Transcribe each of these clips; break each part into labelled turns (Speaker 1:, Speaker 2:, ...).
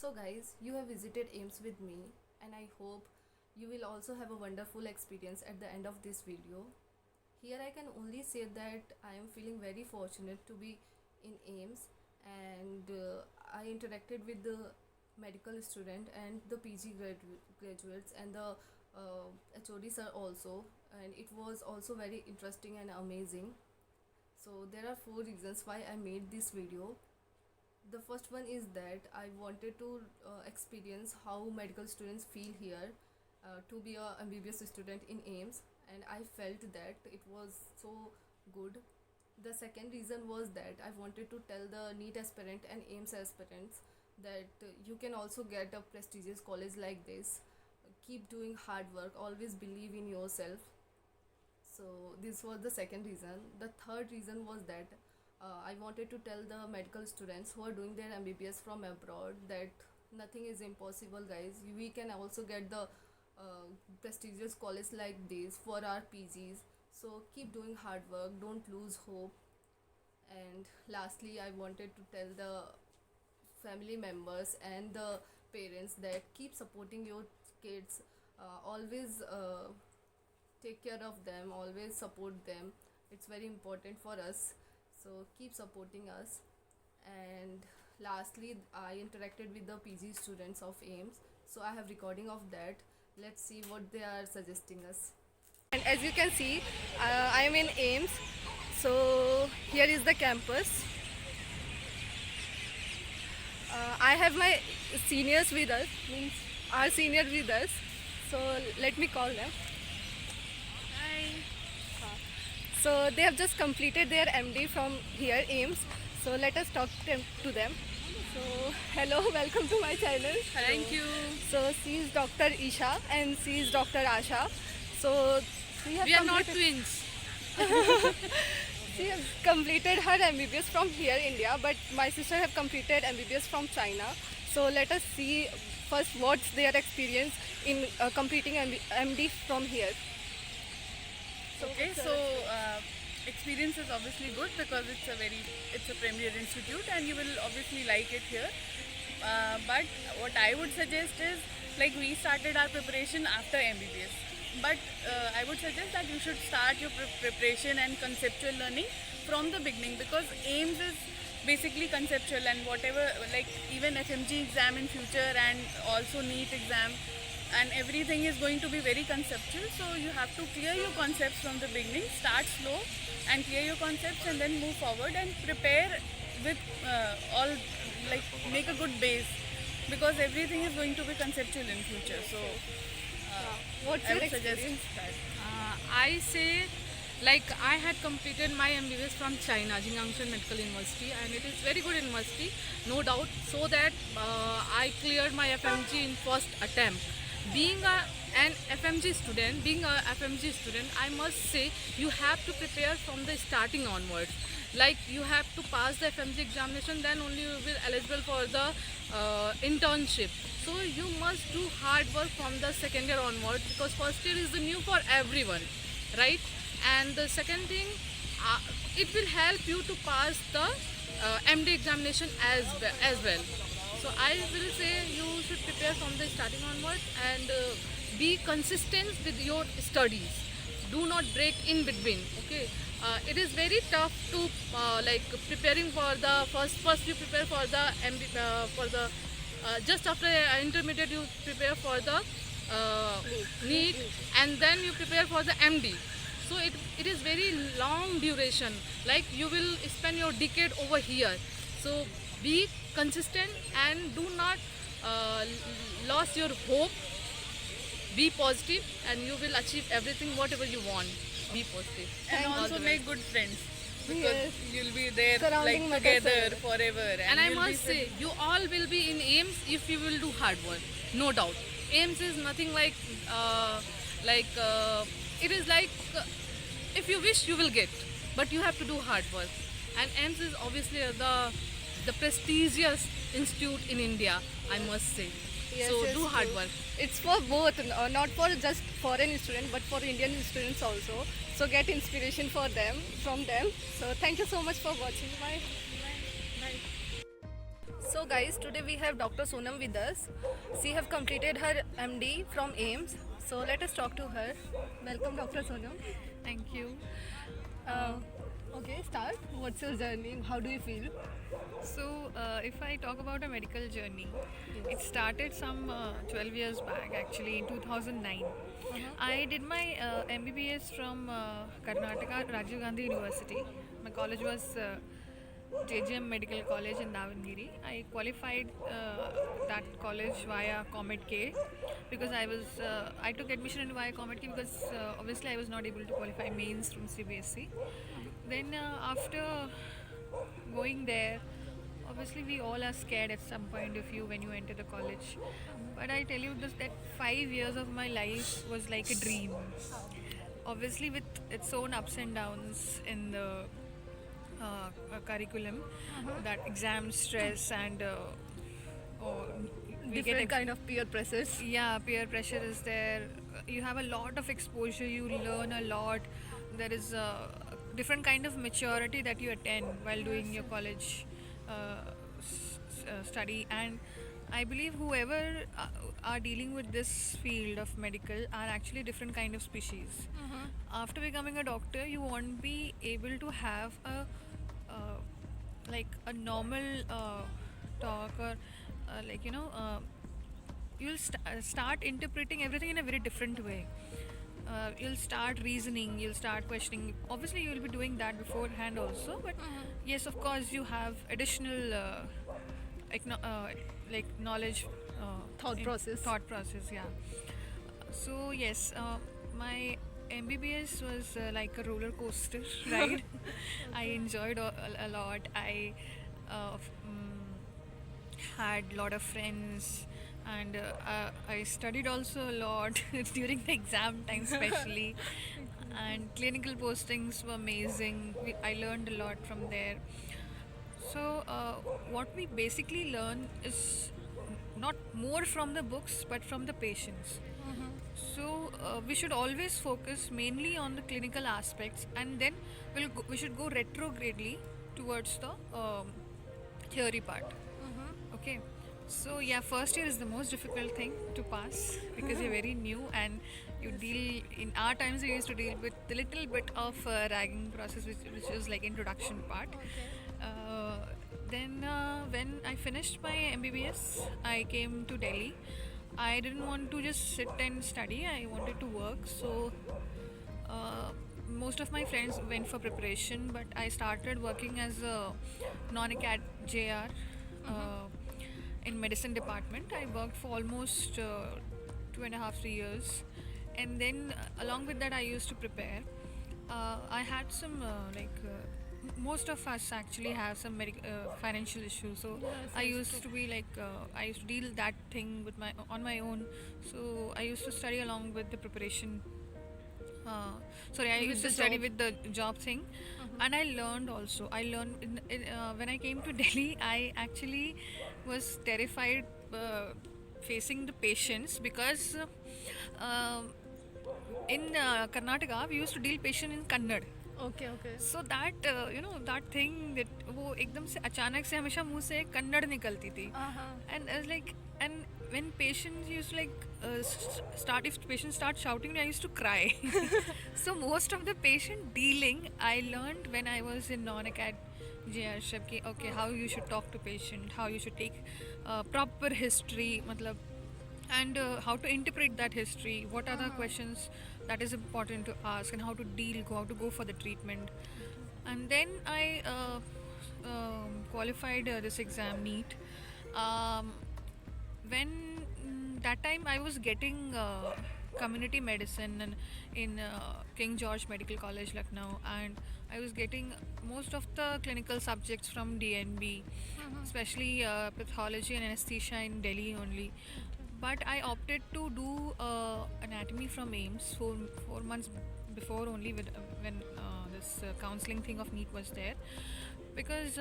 Speaker 1: So guys, you have visited AIMS with me and I hope you will also have a wonderful experience at the end of this video. Here I can only say that I am feeling very fortunate to be in AIMS and I interacted with the medical student and the PG graduates and the HOD sir also, and it was also very interesting and amazing. So there are four reasons why I made this video. The first one is that I wanted to experience how medical students feel here to be a MBBS student in AIMS, and I felt that it was so good. The second reason was that I wanted to tell the NEET aspirant and AIMS aspirants that you can also get a prestigious college like this. Keep doing hard work, always believe in yourself. So this was the second reason. The third reason was that I wanted to tell the medical students who are doing their MBBS from abroad that nothing is impossible, guys. We can also get the prestigious college like this for our PGs. So keep doing hard work, don't lose hope. And lastly, I wanted to tell the family members and the parents that keep supporting your kids. Always take care of them, always support them. It's very important for us, so keep supporting us. And lastly, I interacted with the PG students of AIMS, so I have recording of that. Let's see what they are suggesting us. And as you can see, I am in AIMS. So here is the campus. I have my seniors with us, means our senior with us. So let me call them. So they have just completed their MD from here, AIMS. So let us talk to them. So hello, welcome to my channel.
Speaker 2: Thank you.
Speaker 1: So she is Dr. Isha and she is Dr. Asha. So
Speaker 2: We are not twins.
Speaker 1: she has completed her MBBS from here, India, but my sister have completed MBBS from China. So let us see first what's their experience in completing MD from here.
Speaker 2: Okay, so experience is obviously good because it's a premier institute and you will obviously like it here. But what I would suggest is, like, we started our preparation after MBBS. But I would suggest that you should start your preparation and conceptual learning from the beginning, because AIMS is basically conceptual, and whatever, like even FMG exam in future and also NEET exam and everything is going to be very conceptual. So you have to clear your concepts from the beginning, start slow and clear your concepts, and then move forward and prepare with all, like, make a good base, because everything is going to be conceptual in future. So
Speaker 1: What's
Speaker 2: I
Speaker 1: your
Speaker 2: would suggest
Speaker 1: experience?
Speaker 2: that.
Speaker 3: I say, like, I had completed my MBBS from China, Jingangchun Medical University, and it is very good university, no doubt. So that I cleared my FMG in first attempt. Being an FMG student, I must say you have to prepare from the starting onwards. Like, you have to pass the FMG examination, then only you will be eligible for the internship. So you must do hard work from the second year onwards, because first year is the new for everyone, right? And the second thing, it will help you to pass the MD examination as well. So I will say you should prepare from the starting onwards and be consistent with your studies. Do not break in between. Okay, it is very tough to like preparing for the first you prepare for the MD for the just after intermediate you prepare for the NEET, and then you prepare for the MD. So it is very long duration, like you will spend your decade over here. So be consistent and do not lose your hope. Be positive and you will achieve everything whatever you want. Be positive.
Speaker 2: And
Speaker 3: All
Speaker 2: also
Speaker 3: the
Speaker 2: make
Speaker 3: best.
Speaker 2: good friends, because
Speaker 1: Yes.
Speaker 2: you'll be there
Speaker 1: Surrounding
Speaker 2: like
Speaker 1: with us,
Speaker 2: together forever.
Speaker 3: And I
Speaker 2: you'll be
Speaker 3: must say, you all will be in AIMS if you will do hard work, no doubt. AIMS is nothing like, it is like, if you wish, you will get, but you have to do hard work. And AIMS is obviously the prestigious institute in India, I must say.
Speaker 1: Yes,
Speaker 3: So
Speaker 1: yes,
Speaker 3: do hard
Speaker 1: true.
Speaker 3: work.
Speaker 1: It's for both, not for just foreign students, but for Indian students also. So get inspiration for them from them. So thank you so much for watching. Bye. So guys, today we have Dr. Sonam with us. She have completed her MD from AIMS. So let us talk to her. Welcome, Dr. Sonam.
Speaker 3: Thank you.
Speaker 1: Uh, okay, start. What's your journey? How do you feel?
Speaker 3: So, if I talk about a medical journey, it started some 12 years back, actually in 2009. I did my MBBS from Karnataka Rajiv Gandhi University. My college was JGM Medical College in Davangere. I qualified that college via Comet K because I took admission in via Comet K because obviously I was not able to qualify mains from CBSE. Then after going there, obviously we all are scared at some point of view when you enter the college. But I tell you this, that 5 years of my life was like a dream. Obviously with its own ups and downs in the curriculum, that exam stress and oh, we get
Speaker 1: Different kind of peer pressures.
Speaker 3: yeah, peer pressure is there. You have a lot of exposure, you learn a lot. There is a different kind of maturity that you attend while doing your college study. And I believe whoever are dealing with this field of medical are actually different kind of species. After becoming a doctor, you won't be able to have a like a normal talk or you'll start interpreting everything in a very different way. You'll start reasoning, you'll start questioning. Obviously you will be doing that beforehand also, but yes, of course you have additional like knowledge, thought process, yeah. So yes, my MBBS was like a roller coaster ride. I enjoyed a lot. I had a lot of friends, and I studied also a lot during the exam time, especially. And clinical postings were amazing. I learned a lot from there. So, what we basically learn is not more from the books but from the patients. So, we should always focus mainly on the clinical aspects, and then we should go retrogradely towards the theory part. Okay. So yeah, first year is the most difficult thing to pass because you're very new and you deal in our times we used to deal with a little bit of ragging process which is like introduction part. Then when I finished my MBBS, I came to Delhi. I didn't want to just sit and study. I wanted to work. So most of my friends went for preparation, but I started working as a non-acad JR. In medicine department. I worked for almost 2.5 3 years, and then along with that I used to prepare. I had some most of us actually have some financial issues, so I used to be I used to deal that thing with my on my own. So I used to study along with the preparation. I used to study with the job thing, and I learned also. I learned when I came to Delhi. I actually was terrified facing the patients because in Karnataka we used to deal patient in Kannada.
Speaker 1: Okay, okay.
Speaker 3: So that that thing that वो एकदम से अचानक से हमेशा मुंह से कन्नड़ निकलती थी. And I was like, and when patients used to start, if patients start shouting, I used to cry. So most of the patient dealing I learned when I was in non-acad JRship ki okay, how you should talk to patient, how you should take proper history, matlab, and how to interpret that history, what are the questions that is important to ask, and how to how to go for the treatment. And then I qualified this exam NEET. When that time I was getting community medicine in King George Medical College Lucknow, and I was getting most of the clinical subjects from DNB, especially pathology and anesthesia in Delhi only. But I opted to do anatomy from AIMS 4 months before only when this counseling thing of NEET was there, because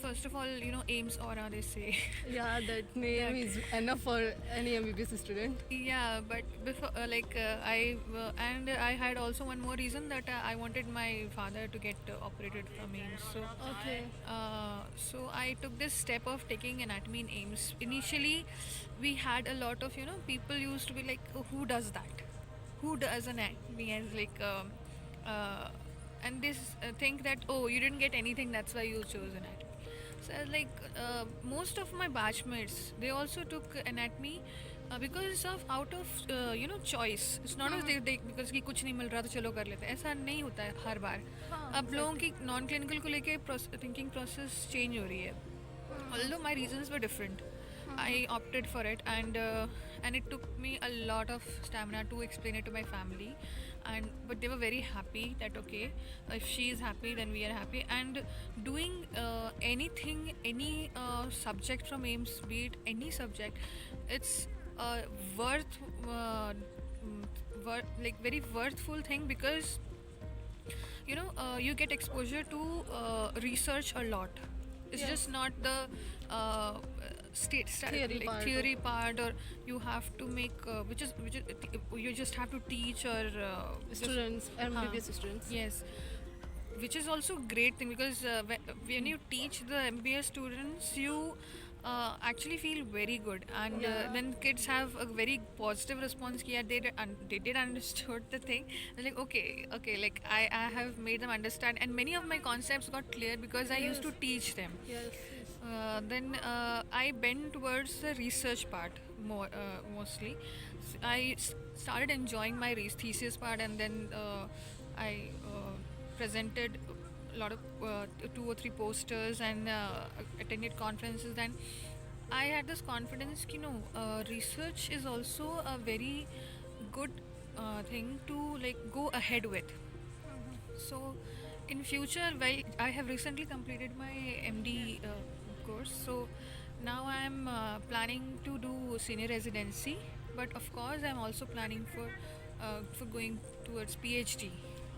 Speaker 3: first of all, you know, AIMS aura, they say.
Speaker 1: Yeah, that name is enough for any MBBS student.
Speaker 3: Yeah, but before, I had also one more reason that I wanted my father to get operated from AIMS. So,
Speaker 1: Okay.
Speaker 3: so I took this step of taking anatomy in AIMS. Initially, we had a lot of, you know, people used to be like, "Oh, who does that? Who does anatomy?" And like, and this think that, oh, you didn't get anything, that's why you chose anatomy. So like most of my batchmates, they also took anatomy because of out of you know choice. It's not as they because कि कुछ नहीं मिल रहा तो चलो कर लेते हैं. ऐसा नहीं होता है हर बार. अब लोगों की नॉन क्लिनिकल को लेके थिंकिंग प्रोसेस चेंज हो रही है. Although my reasons were different, I opted for it, and it took me a lot of stamina to explain it to my family, and but they were very happy that okay, if she is happy, then we are happy. And doing anything, any subject from AIMS, be it any subject, it's worth like very worthful thing because you know you get exposure to research a lot. It's just not the
Speaker 1: Theory
Speaker 3: like
Speaker 1: part
Speaker 3: theory part, or you have to make which is you just have to teach or
Speaker 1: Students, MBBS
Speaker 3: Huh.
Speaker 1: students.
Speaker 3: Yes, which is also great thing because when you teach the MBS students, you actually feel very good, and then kids have a very positive response. Yeah, they did understood the thing. They're like okay, like I have made them understand, and many of my concepts got clear because I used to teach them.
Speaker 1: Yes.
Speaker 3: Then I bent towards the research part more mostly. I started enjoying my thesis part, and then I presented a lot of 2 or 3 posters and attended conferences. Then I had this confidence, you know, research is also a very good thing to like go ahead with. So, in future, while I have recently completed my MD course, so now I am planning to do senior residency. But of course, I am also planning for going towards PhD.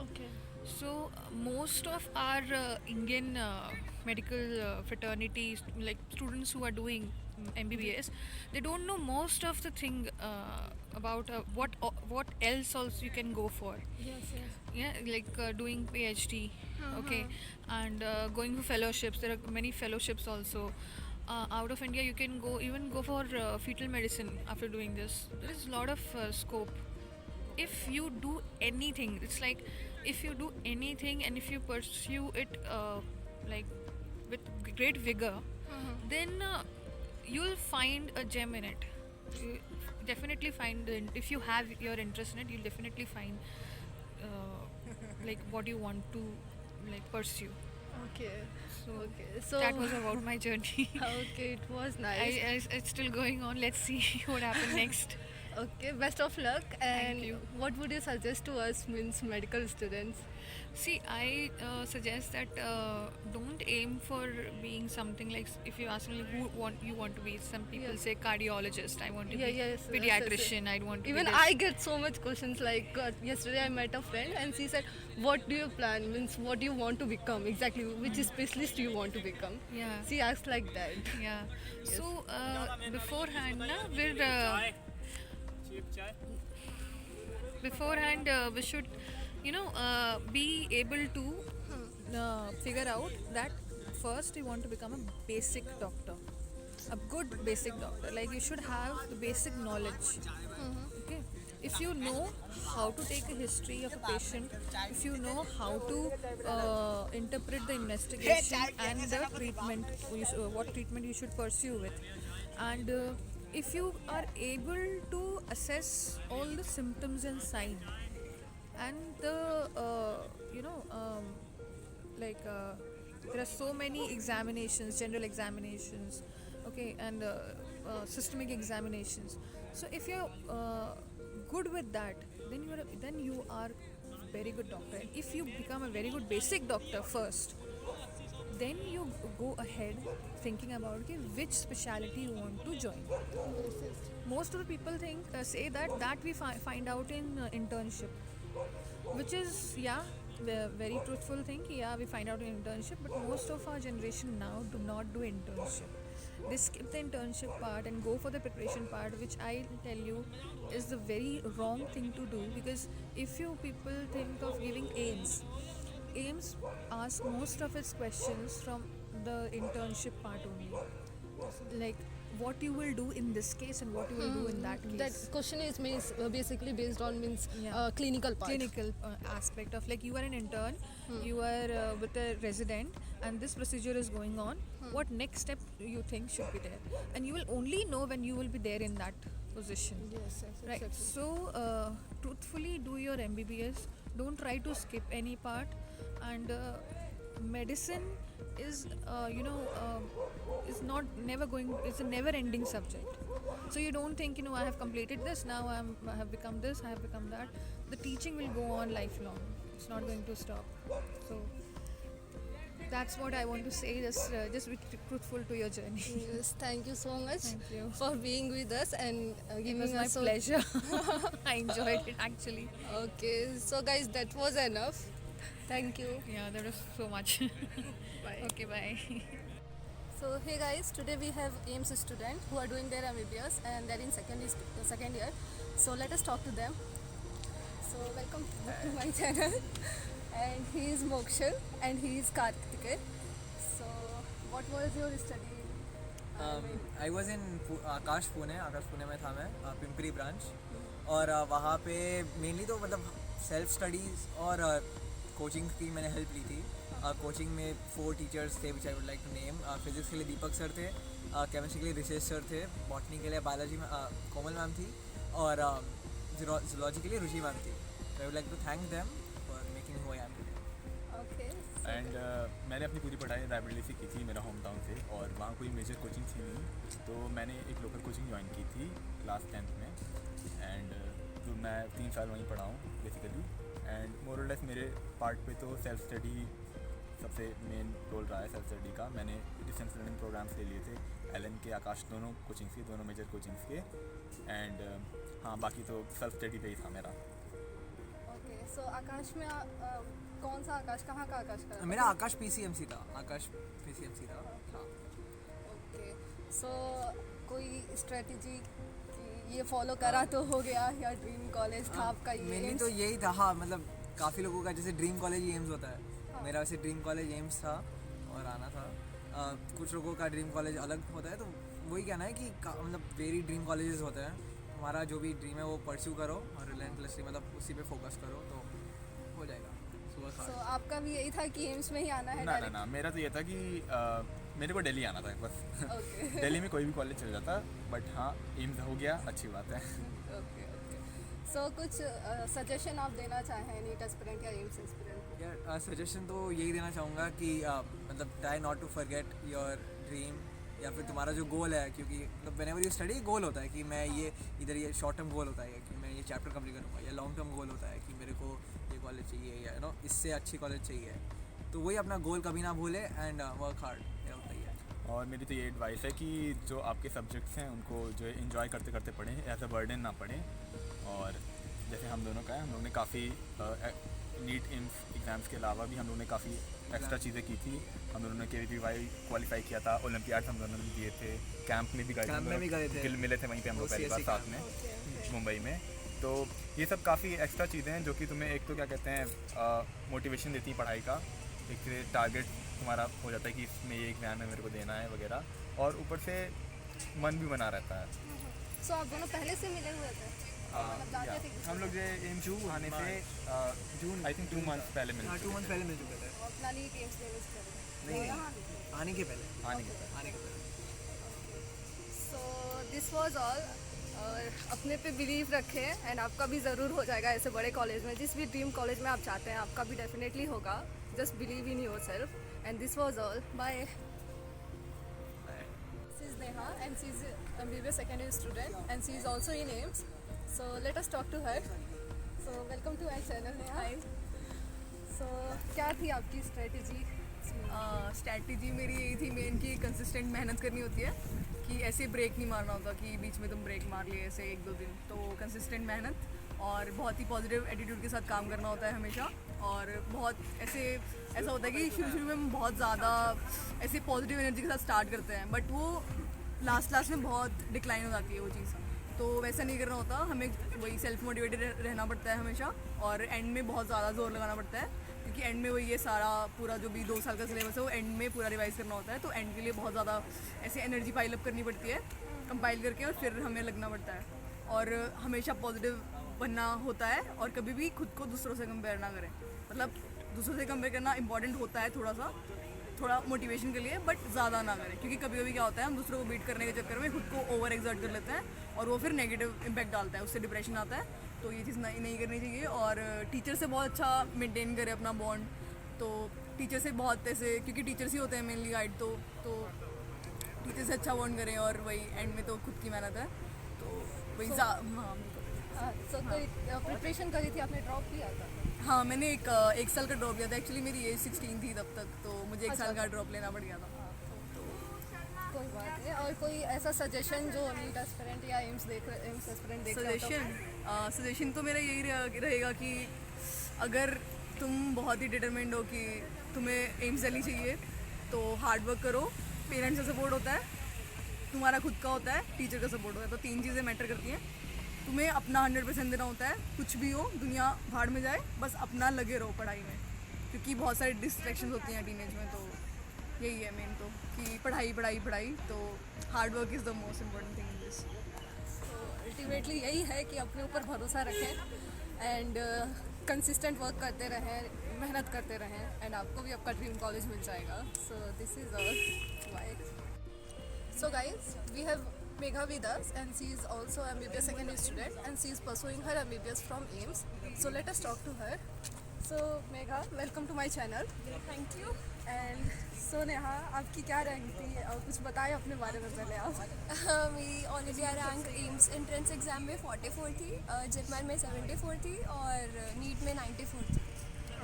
Speaker 1: Okay.
Speaker 3: So most of our Indian medical fraternities, like students who are doing MBBS, they don't know most of the thing about what else also you can go for.
Speaker 1: Yes.
Speaker 3: Yeah, like doing PhD, okay, and going for fellowships. There are many fellowships also. Out of India, you can go for fetal medicine after doing this. There is a lot of scope if you do anything. It's like if you do anything and if you pursue it like with great vigor, then you'll find a gem in it. You definitely find if you have your interest in it, you'll definitely find like what you want to like pursue.
Speaker 1: Okay.
Speaker 3: So
Speaker 1: Okay. So
Speaker 3: that was about my journey.
Speaker 1: okay. It was nice.
Speaker 3: It's still going on. Let's see what happens next.
Speaker 1: Okay. Best of luck. And
Speaker 3: you.
Speaker 1: what would you suggest to us, means medical students?
Speaker 3: See, I suggest that don't aim for being something like. If you ask me like, who you want to be, some people
Speaker 1: Yes.
Speaker 3: say cardiologist. I want to
Speaker 1: Yeah,
Speaker 3: be
Speaker 1: yes,
Speaker 3: pediatrician. I want to
Speaker 1: Even
Speaker 3: be this.
Speaker 1: I get so much questions. Like yesterday, I met a friend and she said, "What do you plan? Means what do you want to become exactly? Which specialist do you want to become?"
Speaker 3: Yeah.
Speaker 1: She asked like that.
Speaker 3: Yeah. So beforehand, we should, you know, be able to figure out that first you want to become a basic doctor, a good basic doctor. Like you should have the basic knowledge. Okay. If you know how to take a history of a patient, if you know how to interpret the investigation and the treatment, what treatment you should pursue with, and if you are able to assess all the symptoms and signs, and the like there are so many examinations, general examinations, okay, and systemic examinations. So if you're good with that, then you are very good doctor. And if you become a very good basic doctor first, then you go ahead thinking about okay, which specialty you want to join. Most of the people say that we find out in internship, which is
Speaker 4: very truthful thing. Yeah, we find out an internship, but most of our generation now do not do internship. They skip the internship part and go for the preparation part, which I tell you is the very wrong thing to do. Because if you people think of giving AIMS asks most of its questions from the internship part only, like what you will do in this case and what you will do in that case.
Speaker 1: That question is means basically based on means
Speaker 4: Yeah.
Speaker 1: clinical part.
Speaker 4: Clinical aspect of, like, you are an intern, you are with a resident, and this procedure is going on. What next step you think should be there, and you will only know when you will be there in that position.
Speaker 1: Yes, yes,
Speaker 4: Right.
Speaker 1: exactly.
Speaker 4: So truthfully, do your MBBS. Don't try to skip any part. And medicine is, is not never going. It's a never-ending subject. So you don't think, I have completed this. Now I have become this. I have become that. The teaching will go on lifelong. It's not going to stop. So that's what I want to say. Just be truthful to your journey.
Speaker 1: Yes, thank you so much
Speaker 4: Thank you.
Speaker 1: for being with us and
Speaker 4: It
Speaker 1: giving
Speaker 4: was my
Speaker 1: us so-
Speaker 4: pleasure. I enjoyed it actually.
Speaker 1: Okay, so guys, that was enough. Thank you.
Speaker 4: Yeah, there was so much.
Speaker 1: Bye.
Speaker 4: Okay, bye.
Speaker 1: So hey guys, today we have AIMS student who are doing their MBBS and they're in second year. So let us talk to them. So welcome to my channel. And he is Mokshal and he is Karthike. So what was your study?
Speaker 5: I was in Aakash Pune में था मैं, Pimpri branch. और वहाँ पे mainly तो मतलब self studies और coaching की मैंने हेल्प ली थी. कोचिंग में 4 टीचर्स थे which I would like to name. Physics के लिए दीपक सर थे, केमिस्ट्री के लिए ऋषेश सर थे, बॉटनी के लिए बायोलॉजी में कोमल मैम थी, और जूलॉजी के लिए रुचि मैम थी. I would like to thank them for making who I am.
Speaker 1: Okay.
Speaker 6: And मैंने अपनी पूरी पढ़ाई रायबरेली से की थी, मेरा होम टाउन से, और वहाँ कोई मेजर कोचिंग थी नहीं, तो मैंने एक लोकल कोचिंग ज्वाइन की थी क्लास 10th में. एंड तो मैं 3 साल वहीं पढ़ा हूँ बेसिकली. एंड मोर और लेस मेरे पार्ट पे तो सेल्फ स्टडी सबसे मेन रोल रहा है. सेल्फ स्टडी का मैंने डिस्टेंस लर्निंग प्रोग्राम्स ले लिए थे, एलन के, आकाश, दोनों कोचिंग्स के, दोनों मेजर कोचिंग्स के. एंड हाँ, बाकी तो सेल्फ स्टडी पे ही था मेरा.
Speaker 1: Okay. So आकाश में कौन सा आकाश, कहाँ का आकाश का?
Speaker 5: मेरा आकाश PCMC था. आकाश PCMC था. हाँ.
Speaker 1: ओके. सो कोई स्ट्रेटजी ये फॉलो करा तो हो गया, या ड्रीम कॉलेज था आपका ये?
Speaker 5: मेनली तो यही था. हाँ, मतलब काफ़ी लोगों का जैसे ड्रीम कॉलेज ही एम्स होता है. मेरा वैसे ड्रीम कॉलेज एम्स था और आना था. कुछ लोगों का ड्रीम कॉलेज अलग होता है, तो वही कहना है कि मतलब वेरी ड्रीम कॉलेजेस होते हैं. हमारा जो भी ड्रीम है वो परस्यू करो और रिलेंटलेसली मतलब उसी पे फोकस करो तो हो जाएगा. सुबह
Speaker 1: सो आपका भी यही था कि एम्स में ही आना है?
Speaker 6: ना, मेरा तो ये था कि मेरे को दिल्ली आना था बस.
Speaker 1: ओके.
Speaker 6: दिल्ली में कोई भी कॉलेज चल जाता, बट हाँ, एम्स हो गया, अच्छी बात है.
Speaker 1: ओके. सो कुछ सजेशन आप देना चाहें नीट एस्पिरेंट या एम्स एस्पिरेंट?
Speaker 5: यार सजेशन तो यही देना चाहूँगा कि मतलब try not to forget your dream, या फिर तुम्हारा जो गोल है, क्योंकि मतलब व्हेनेवर यू स्टडी गोल होता है कि मैं ये इधर, ये शॉर्ट टर्म गोल होता है कि मैं ये चैप्टर कंप्लीट करूँगा, या लॉन्ग टर्म गोल होता है कि मेरे को ये कॉलेज चाहिए, या इससे अच्छी कॉलेज चाहिए. तो वही अपना गोल कभी ना भूले एंड वर्क हार्ड. मेरा उतना ही है.
Speaker 6: और मेरी तो ये एडवाइस है कि जो आपके सब्जेक्ट्स हैं उनको जो है इन्जॉय करते करते पढ़ें, एज अ बर्डन ना पढ़ें. और जैसे हम दोनों का है, हम लोग ने काफ़ी नीट एग्ज़ाम्स के अलावा भी हम लोगों ने काफ़ी एक्स्ट्रा चीज़ें की थी. हम दोनों ने KVPY क्वालिफाई किया था, ओलंपियाड्स हम दोनों ने दिए थे, कैंप में भी गए
Speaker 5: कैंप में भी गए थे.
Speaker 6: मिले थे वहीं पे हम लोग पहली बार
Speaker 5: OCSC
Speaker 6: साथ में मुंबई में. तो ये सब काफ़ी एक्स्ट्रा चीज़ें हैं जो कि तुम्हें एक तो क्या कहते हैं मोटिवेशन देती हैं पढ़ाई का. एक टारगेट तुम्हारा हो जाता है कि इसमें ये एग्ज़ाम है, मेरे को देना है वगैरह, और ऊपर से मन भी बना रहता है.
Speaker 1: सो आप दोनों पहले से मिले हुए थे? मतलब जानते थे किसी
Speaker 6: हम लोग जो एम्स आने से जून आई थिंक 2 मंथ्स पहले मिले.
Speaker 5: हाँ, 2 मंथ पहले मिल चुके थे.
Speaker 1: को? अपना नीट एम्स देने से पहले?
Speaker 5: नहीं,
Speaker 1: यहाँ भी?
Speaker 5: आने के पहले.
Speaker 6: आने के बाद.
Speaker 5: आने के पहले.
Speaker 1: So this was all. और अपने पे बिलीव रखें एंड आपका भी ज़रूर हो जाएगा ऐसे बड़े कॉलेज में. जिस भी ड्रीम कॉलेज में आप चाहते हैं आपका भी डेफिनेटली होगा. Just believe in yourself. And this was all. Bye. This is Neha and she is MBBS second year student and she is also in AIMS. So let us talk to her. So welcome to our channel Neha. So क्या थी आपकी strategy?
Speaker 2: Strategy मेरी यही थी main कि consistent मेहनत करनी होती है, कि ऐसे ब्रेक नहीं मारना होता कि बीच में तुम ब्रेक मार लिए ऐसे 1-2 दिन. तो कंसिस्टेंट मेहनत और बहुत ही पॉजिटिव एटीट्यूड के साथ काम करना होता है हमेशा. और बहुत ऐसा होता है कि शुरू में हम बहुत ज़्यादा ऐसे पॉजिटिव एनर्जी के साथ स्टार्ट करते हैं, बट वो लास्ट में बहुत डिक्लाइन हो जाती है वो चीज़। तो वैसा नहीं करना होता, हमें वही सेल्फ मोटिवेटेड रहना पड़ता है हमेशा, और एंड में बहुत ज़्यादा जोर लगाना पड़ता है, क्योंकि एंड में वही ये सारा पूरा जो भी 2 साल का सिलेबस है वो एंड में पूरा रिवाइज करना होता है। तो एंड के लिए बहुत ज़्यादा ऐसे एनर्जी पाइल अप करनी पड़ती है, कंपाइल करके, और फिर हमें लगना पड़ता है। और हमेशा पॉजिटिव बनना होता है, और कभी भी खुद को दूसरों से कंपेयर ना करें। मतलब दूसरों से कंपेयर करना इंपॉर्टेंट होता है थोड़ा मोटिवेशन के लिए, बट ज़्यादा ना करें, क्योंकि कभी कभी क्या होता है हम दूसरों को बीट करने के चक्कर में खुद को ओवर एक्सर्ट कर लेते हैं, और वो फिर नेगेटिव इम्पैक्ट डालता है, उससे डिप्रेशन आता है। तो ये चीज़ नहीं करनी चाहिए। और टीचर से बहुत अच्छा मेंटेन करें अपना बॉन्ड। तो टीचर से बहुत ऐसे, क्योंकि टीचर्स ही होते हैं मेनली गाइड, तो टीचर से अच्छा बॉन्ड करें, और वही एंड में तो खुद की मेहनत है, तो वही
Speaker 1: सो कोई प्रिपरेशन करी थी आपने, ड्रॉप किया था?
Speaker 2: हाँ, मैंने एक साल का ड्रॉप लिया था। एक्चुअली मेरी एज 16 थी तब तक, तो मुझे 1 साल का ड्रॉप लेना पड़ गया था।
Speaker 1: कोई बात नहीं। और कोई ऐसा सजेशन जो नीट एस्पिरेंट या एम्स एस्पिरेंट देख रहे हो तो?
Speaker 2: सजेशन तो मेरा यही रहेगा कि अगर तुम बहुत ही डिटरमिन्ड हो कि तुम्हें एम्स दिल्ली चाहिए, तो हार्ड वर्क करो। पेरेंट्स का सपोर्ट होता है, तुम्हारा खुद का होता है, टीचर का सपोर्ट होता है, तो 3 चीज़ें मैटर करती हैं। तुम्हें अपना 100% देना होता है, कुछ भी हो, दुनिया भाड़ में जाए, बस अपना लगे रहो पढ़ाई में, क्योंकि बहुत सारी डिस्ट्रैक्शंस होती हैं टीनेज में। तो यही है मेन, तो कि पढ़ाई। तो hard work is the most important thing in this.
Speaker 1: Ultimately यही है कि अपने ऊपर भरोसा रखें एंड कंसिस्टेंट वर्क करते रहें, मेहनत करते रहें, एंड आपको भी आपका ड्रीम कॉलेज मिल जाएगा। So this is all why. So guys, we have Megha with us, and she is also a MBBS second year student, and she is pursuing her MBBS from AIMS. So let us talk to her. So Megha, welcome to my channel.
Speaker 7: Thank you.
Speaker 1: And so Neha, आपकी क्या rank थी, और कुछ बताएं अपने बारे में पहले आप।
Speaker 7: मेरी all India rank AIIMS entrance exam में 44 थी, जिपमर में 74 थी, और नीट में 94 थी।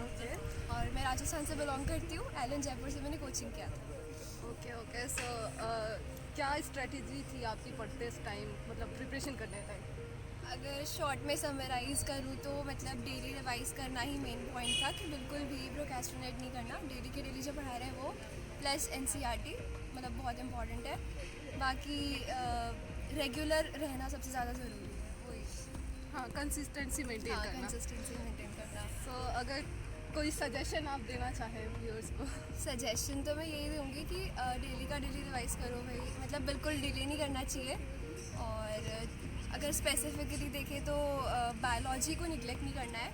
Speaker 1: ओके
Speaker 7: और मैं राजस्थान से बिलोंग करती हूँ। एलन जयपुर से मैंने कोचिंग किया था।
Speaker 1: ओके। सो क्या स्ट्रेटेजी थी आपकी पढ़ते टाइम, मतलब प्रिपरेशन करने टाइम?
Speaker 7: अगर शॉर्ट में समराइज़ करूँ तो मतलब डेली रिवाइज़ करना ही मेन पॉइंट था, कि बिल्कुल भी प्रोक्रेस्टिनेट नहीं करना। डेली के डेली जो पढ़ा रहे हैं वो, प्लस NCERT मतलब बहुत इंपॉर्टेंट है। बाकी रेगुलर रहना सबसे ज़्यादा ज़रूरी है, वही।
Speaker 1: हाँ, कंसिस्टेंसी मेंटेन
Speaker 7: हाँ,
Speaker 1: करना।
Speaker 7: कंसिस्टेंसी मेंटेन करना।
Speaker 1: सो अगर कोई सजेशन आप देना चाहें व्यूअर्स को?
Speaker 7: सजेशन तो मैं यही दूँगी कि डेली का डेली रिवाइज़ करो भाई, मतलब बिल्कुल डिले नहीं करना चाहिए। और अगर स्पेसिफिकली देखें तो बायोलॉजी को निगलेक्ट नहीं करना है,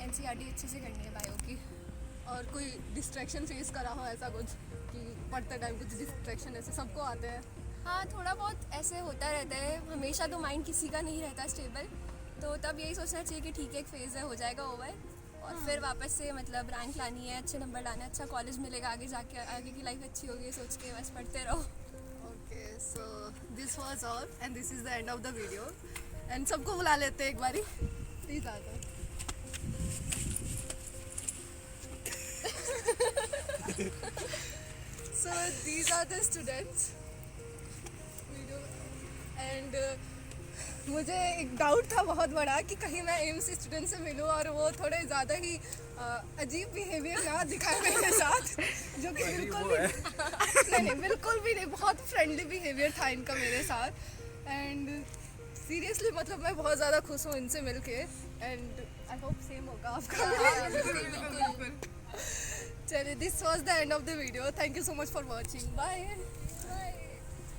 Speaker 7: NCERT अच्छे से करनी है बायो की।
Speaker 1: और कोई डिस्ट्रैक्शन फेस करा हो ऐसा कुछ, कि पढ़ते टाइम कुछ डिस्ट्रैक्शन ऐसे सबको आते हैं?
Speaker 7: हाँ, थोड़ा बहुत ऐसे होता रहता है, हमेशा तो माइंड किसी का नहीं रहता स्टेबल, तो तब यही सोचना चाहिए कि ठीक है, एक फेज़ है, हो जाएगा ओवर, और फिर वापस से मतलब रैंक लानी है, अच्छे नंबर लाना है, अच्छा कॉलेज मिलेगा, आगे जाके आगे की लाइफ अच्छी होगी, सोच के बस पढ़ते रहो।
Speaker 1: Okay, so this was all and this is the end of the video. And सबको बुला लेते हैं एक बारी, प्लीज़ आ जाओ। So these are the students. And मुझे एक डाउट था बहुत बड़ा कि कहीं मैं एम्स स्टूडेंट से मिलूं और वो थोड़े ज़्यादा ही अजीब बिहेवियर ना दिखाए मेरे साथ, जो कि बिल्कुल भी नहीं, बहुत फ्रेंडली बिहेवियर था इनका मेरे साथ। एंड सीरियसली मतलब मैं बहुत ज़्यादा खुश हूँ इनसे मिलके, एंड आई होप सेम होगा आपका। चलिए, this was the end of the video. Thank you so much for watching. Bye.